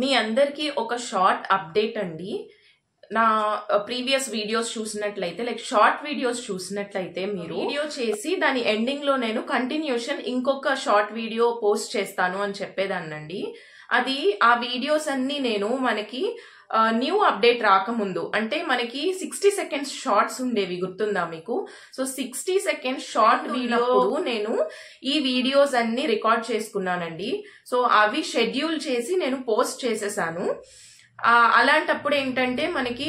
మీ అందరికీ ఒక short update అండి. నా ప్రీవియస్ వీడియోస్ చూసినట్లయితే షార్ట్ వీడియోస్ చూసినట్లయితే మీరు వీడియో చేసి దాని ఎండింగ్ లో నేను కంటిన్యూషన్ ఇంకొక షార్ట్ వీడియో పోస్ట్ చేస్తాను అని చెప్పేదాన్నండి. అది ఆ వీడియోస్ అన్ని నేను మనకి న్యూ అప్డేట్ రాకముందు అంటే మనకి 60 సెకండ్స్ షార్ట్స్ ఉండేవి, గుర్తుందా మీకు? సో 60 సెకండ్స్ షార్ట్ వీడియో నేను ఈ వీడియోస్ అన్ని రికార్డ్ చేసుకున్నానండి. సో అవి షెడ్యూల్ చేసి నేను పోస్ట్ చేసేసాను. అలాంటప్పుడు ఏంటంటే మనకి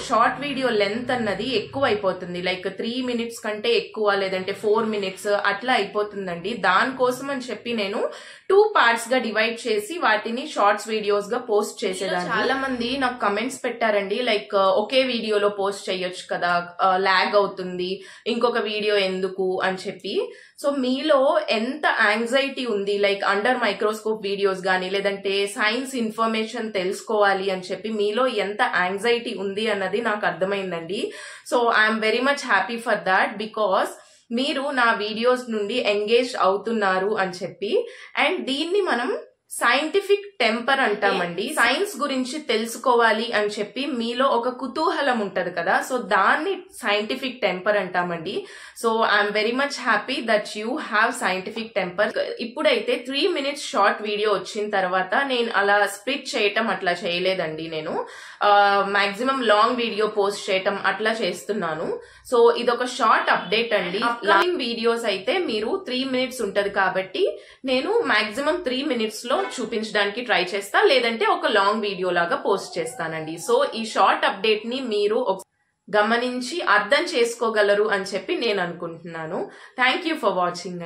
షార్ట్ వీడియో లెంత్ అన్నది ఎక్కువ అయిపోతుంది. 3 మినిట్స్ కంటే ఎక్కువ, లేదంటే 4 మినిట్స్ అట్లా అయిపోతుందండి. దానికోసం అని చెప్పి నేను 2 పార్ట్స్ గా డివైడ్ చేసి వాటిని షార్ట్స్ వీడియోస్ గా పోస్ట్ చేసేదాన్ని. చాలా మంది నాకు కమెంట్స్ పెట్టారండి, ఒకే వీడియోలో పోస్ట్ చేయొచ్చు కదా, లాగ్ అవుతుంది, ఇంకొక వీడియో ఎందుకు అని చెప్పి. సో మీలో ఎంత యాంగ్జైటీ ఉంది, అండర్ మైక్రోస్కోప్ వీడియోస్ గానీ లేదంటే సైన్స్ ఇన్ఫర్మేషన్ తెలుసుకోవాలి అని చెప్పి మీలో ఎంత యాంగ్జైటీ ఉంది అన్నది నాకు అర్థమైందండి. So I'm very much happy for that, because మీరు నా వీడియోస్ నుండి ఎంగేజ్ అవుతున్నారు అని చెప్పి. అండ్ దీన్ని మనం సైంటిఫిక్ టెంపర్ అంటామండి. సైన్స్ గురించి తెలుసుకోవాలి అని చెప్పి మీలో ఒక కుతూహలం ఉంటది కదా, సో దాన్ని సైంటిఫిక్ టెంపర్ అంటామండి. So I'm very much happy that you have scientific temper. ఇప్పుడైతే 3 మినిట్స్ షార్ట్ వీడియో వచ్చిన తర్వాత నేను అలా స్ప్లిట్ చేయటం అట్లా చేయలేదండి. నేను మాక్సిమం లాంగ్ వీడియో పోస్ట్ చేయటం అట్లా చేస్తున్నాను. సో ఇదొక షార్ట్ అప్డేట్ అండి. లాంగ్ వీడియోస్ అయితే మీరు 3 మినిట్స్ ఉంటది కాబట్టి నేను మాక్సిమం 3 మినిట్స్ లో చూపించడానికి ట్రై చేస్తా, లేదంటే ఒక లాంగ్ వీడియో లాగా పోస్ట్ చేస్తానండి. సో ఈ షార్ట్ అప్డేట్ ని మీరు గమనించి అర్థం చేసుకోగలరు అని చెప్పి నేను అనుకుంటున్నాను. Thank you for watching.